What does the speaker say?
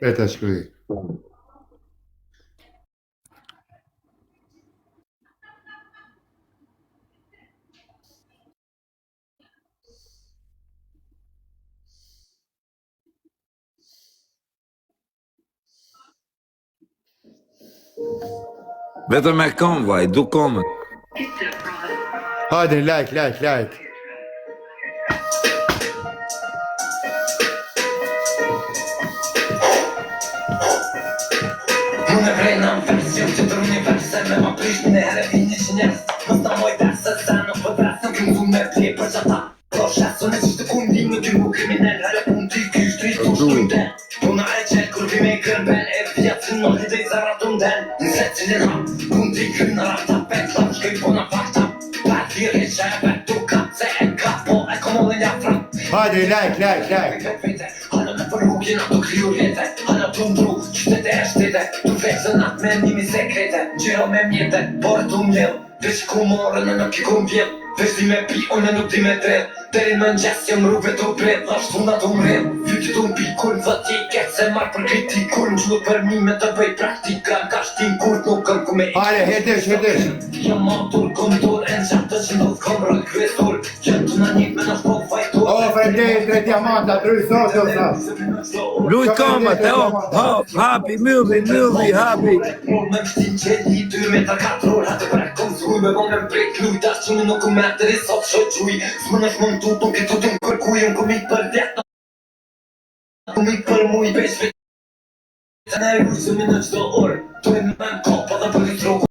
E ta shkruaj. Vetëm me kom vaj, du komën. Hajde, like. Unë e vrejna në version që për universe me ma prish në ere vini që njerës Mës ta moj verse se në pëdres në këmë me pje për që ta Pro sheso në qishtë kun një në kërmu kriminell Hele pun t'i kysht rritu shtrujte Puna e qelë kur vi me kërben e vjetë që në hide i zara të nden Në se cilin hap, pun t'i kry në rata pet la shkoj puna fakta Pat viri që e vet tu ka se e ka po e komollin jafra Hajde, like. Halo në për rrugin ato kriju rjete Halo të ndru, qytete e shtete Tu vekse nat me nimi sekrete Gjero me mjete, por t'u mjell Veç ku more në nuk i ku mbjell Veç di me pi, une nuk di me drell Derin më n'gjes, jam rrugve t'u bret Lasht funda t'u mrell Vyti t'u mpi kur dhe ti keq se marrë për kritik Kur m'gjullu për mi me të bëj praktika Ka shtin kur t'nuk këm ku me Hajde, hetesh. Jam autor, kontor, e në qatë të që ndodh kom rëll kryesor Që t'u në njip me në shpok fajtor O, frendej, 3 diamanta, 3 sotë, Luj komët, e hapi, mylli, hapi. Mund me mështin që një 2 metra 4 orë Hate për e kom zhuj me bon me mbrek luj Dash që më nuk u me të risot shoj gjuj S'më nësh më m'tu t'u këtu t'u m'kërkuj Unë kom ik për vjetë Kom ik për muj besh vetë Të ne e ujë që më në qdo orë Tu e në men kopa dhe për i trokë